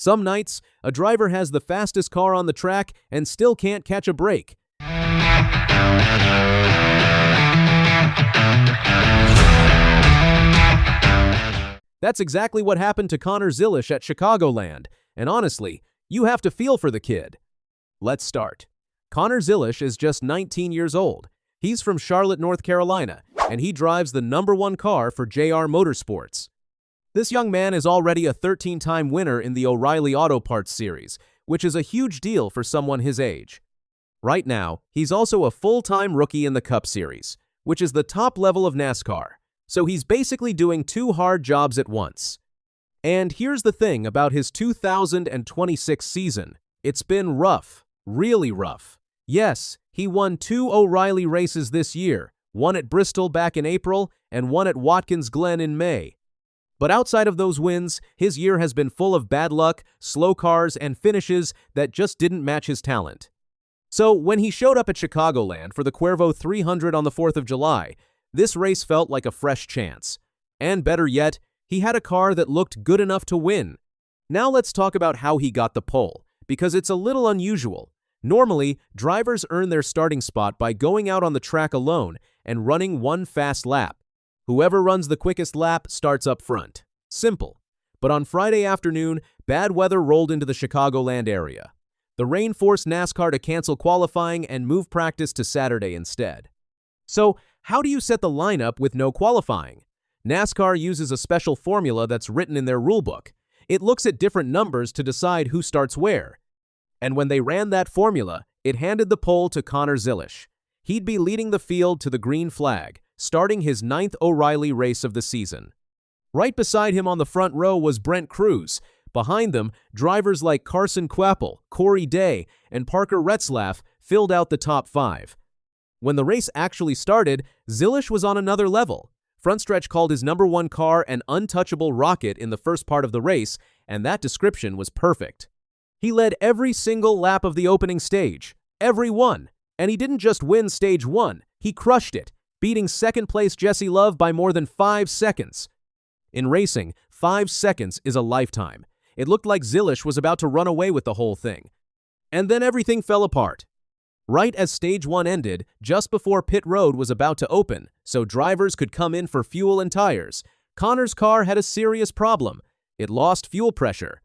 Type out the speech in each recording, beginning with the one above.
Some nights, a driver has the fastest car on the track and still can't catch a break. That's exactly what happened to Connor Zilisch at Chicagoland, and honestly, you have to feel for the kid. Let's start. Connor Zilisch is just 19 years old. He's from Charlotte, North Carolina, and he drives the #1 car for JR Motorsports. This young man is already a 13-time winner in the O'Reilly Auto Parts Series, which is a huge deal for someone his age. Right now, he's also a full-time rookie in the Cup Series, which is the top level of NASCAR. So he's basically doing 2 hard jobs at once. And here's the thing about his 2026 season. It's been rough, really rough. Yes, he won 2 O'Reilly races this year, one at Bristol back in April and one at Watkins Glen in May. But outside of those wins, his year has been full of bad luck, slow cars, and finishes that just didn't match his talent. So when he showed up at Chicagoland for the Cuervo 300 on the 4th of July, this race felt like a fresh chance. And better yet, he had a car that looked good enough to win. Now let's talk about how he got the pole, because it's a little unusual. Normally, drivers earn their starting spot by going out on the track alone and running one fast lap. Whoever runs the quickest lap starts up front. Simple. But on Friday afternoon, bad weather rolled into the Chicagoland area. The rain forced NASCAR to cancel qualifying and move practice to Saturday instead. So, how do you set the lineup with no qualifying? NASCAR uses a special formula that's written in their rulebook. It looks at different numbers to decide who starts where. And when they ran that formula, it handed the pole to Connor Zilisch. He'd be leading the field to the green flag, starting his 9th O'Reilly race of the season. Right beside him on the front row was Brent Cruz. Behind them, drivers like Carson Quapple, Corey Day, and Parker Retzlaff filled out the top 5. When the race actually started, Zilisch was on another level. Frontstretch called his #1 car an untouchable rocket in the first part of the race, and that description was perfect. He led every single lap of the opening stage, every one. And he didn't just win stage 1, he crushed it, beating second-place Jesse Love by more than 5 seconds. In racing, 5 seconds is a lifetime. It looked like Zilisch was about to run away with the whole thing. And then everything fell apart. Right as stage 1 ended, just before pit road was about to open, so drivers could come in for fuel and tires, Connor's car had a serious problem. It lost fuel pressure.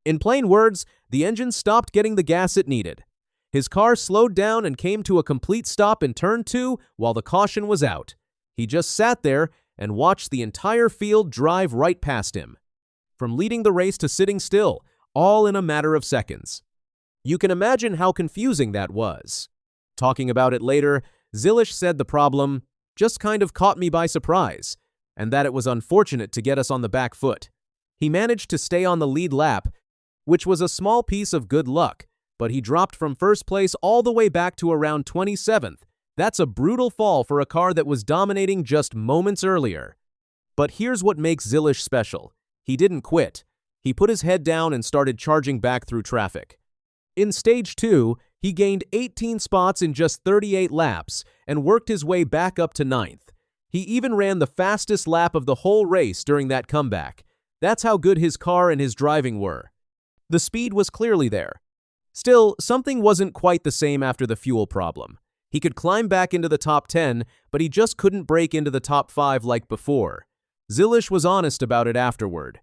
In plain words, the engine stopped getting the gas it needed. His car slowed down and came to a complete stop in turn 2 while the caution was out. He just sat there and watched the entire field drive right past him. From leading the race to sitting still, all in a matter of seconds. You can imagine how confusing that was. Talking about it later, Zilisch said the problem just kind of caught me by surprise, and that it was unfortunate to get us on the back foot. He managed to stay on the lead lap, which was a small piece of good luck, but he dropped from first place all the way back to around 27th. That's a brutal fall for a car that was dominating just moments earlier. But here's what makes Zilisch special. He didn't quit. He put his head down and started charging back through traffic. In stage 2, he gained 18 spots in just 38 laps and worked his way back up to 9th. He even ran the fastest lap of the whole race during that comeback. That's how good his car and his driving were. The speed was clearly there. Still, something wasn't quite the same after the fuel problem. He could climb back into the top 10, but he just couldn't break into the top 5 like before. Zilisch was honest about it afterward.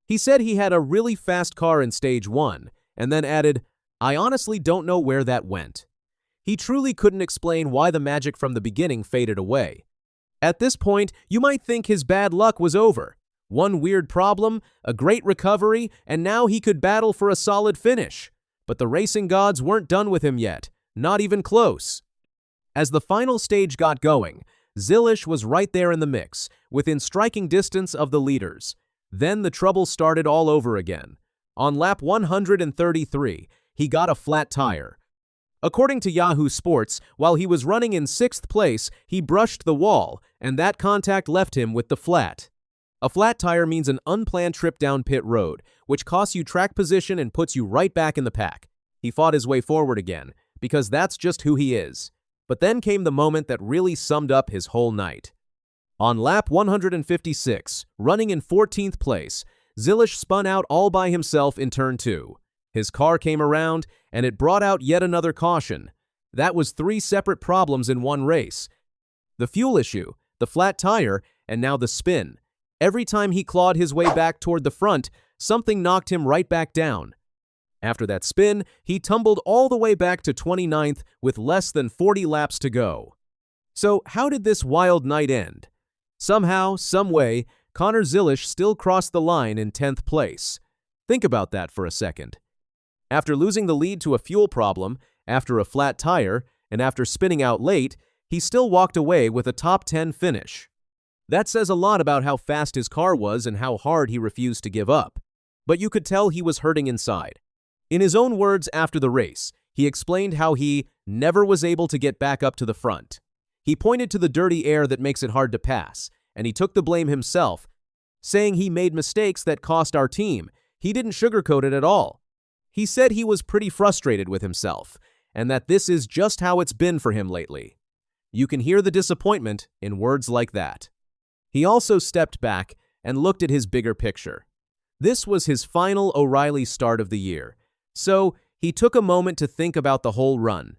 He said he had a really fast car in stage 1, and then added, "I honestly don't know where that went." He truly couldn't explain why the magic from the beginning faded away. At this point, you might think his bad luck was over. One weird problem, a great recovery, and now he could battle for a solid finish. But the racing gods weren't done with him yet, not even close. As the final stage got going, Zilisch was right there in the mix, within striking distance of the leaders. Then the trouble started all over again. On lap 133, he got a flat tire. According to Yahoo Sports, while he was running in 6th place, he brushed the wall, and that contact left him with the flat. A flat tire means an unplanned trip down pit road, which costs you track position and puts you right back in the pack. He fought his way forward again, because that's just who he is. But then came the moment that really summed up his whole night. On lap 156, running in 14th place, Zilisch spun out all by himself in turn 2. His car came around, and it brought out yet another caution. That was 3 separate problems in one race. The fuel issue, the flat tire, and now the spin. Every time he clawed his way back toward the front, something knocked him right back down. After that spin, he tumbled all the way back to 29th with less than 40 laps to go. So how did this wild night end? Somehow, someway, Connor Zilisch still crossed the line in 10th place. Think about that for a second. After losing the lead to a fuel problem, after a flat tire, and after spinning out late, he still walked away with a top 10 finish. That says a lot about how fast his car was and how hard he refused to give up. But you could tell he was hurting inside. In his own words after the race, he explained how he never was able to get back up to the front. He pointed to the dirty air that makes it hard to pass, and he took the blame himself, saying he made mistakes that cost our team. He didn't sugarcoat it at all. He said he was pretty frustrated with himself, and that this is just how it's been for him lately. You can hear the disappointment in words like that. He also stepped back and looked at his bigger picture. This was his final O'Reilly start of the year, so he took a moment to think about the whole run.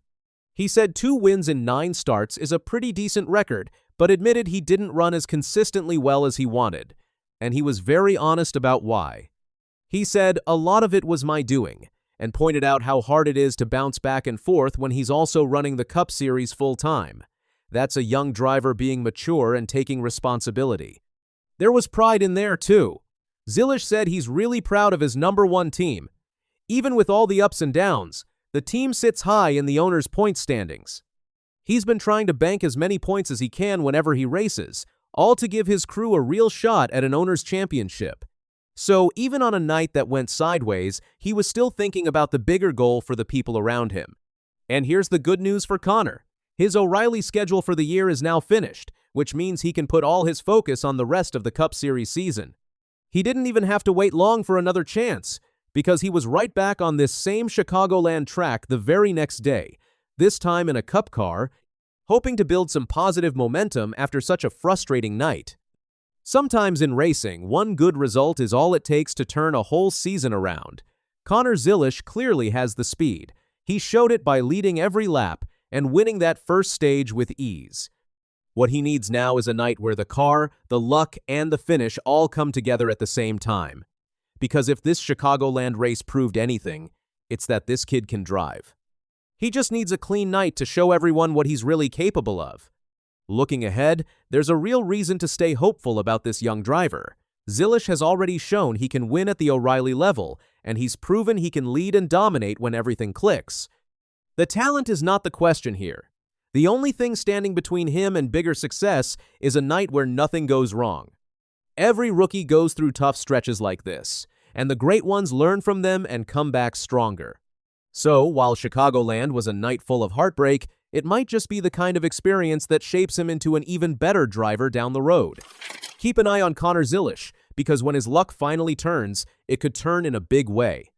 He said 2 wins in 9 starts is a pretty decent record, but admitted he didn't run as consistently well as he wanted, and he was very honest about why. He said, "A lot of it was my doing," and pointed out how hard it is to bounce back and forth when he's also running the Cup Series full-time. That's a young driver being mature and taking responsibility. There was pride in there, too. Zilisch said he's really proud of his #1 team. Even with all the ups and downs, the team sits high in the owner's point standings. He's been trying to bank as many points as he can whenever he races, all to give his crew a real shot at an owner's championship. So even on a night that went sideways, he was still thinking about the bigger goal for the people around him. And here's the good news for Connor. His O'Reilly schedule for the year is now finished, which means he can put all his focus on the rest of the Cup Series season. He didn't even have to wait long for another chance, because he was right back on this same Chicagoland track the very next day, this time in a Cup car, hoping to build some positive momentum after such a frustrating night. Sometimes in racing, one good result is all it takes to turn a whole season around. Connor Zilisch clearly has the speed. He showed it by leading every lap and winning that first stage with ease. What he needs now is a night where the car, the luck, and the finish all come together at the same time. Because if this Chicagoland race proved anything, it's that this kid can drive. He just needs a clean night to show everyone what he's really capable of. Looking ahead, there's a real reason to stay hopeful about this young driver. Zilisch has already shown he can win at the O'Reilly level, and he's proven he can lead and dominate when everything clicks. The talent is not the question here. The only thing standing between him and bigger success is a night where nothing goes wrong. Every rookie goes through tough stretches like this, and the great ones learn from them and come back stronger. So, while Chicagoland was a night full of heartbreak, it might just be the kind of experience that shapes him into an even better driver down the road. Keep an eye on Connor Zilisch, because when his luck finally turns, it could turn in a big way.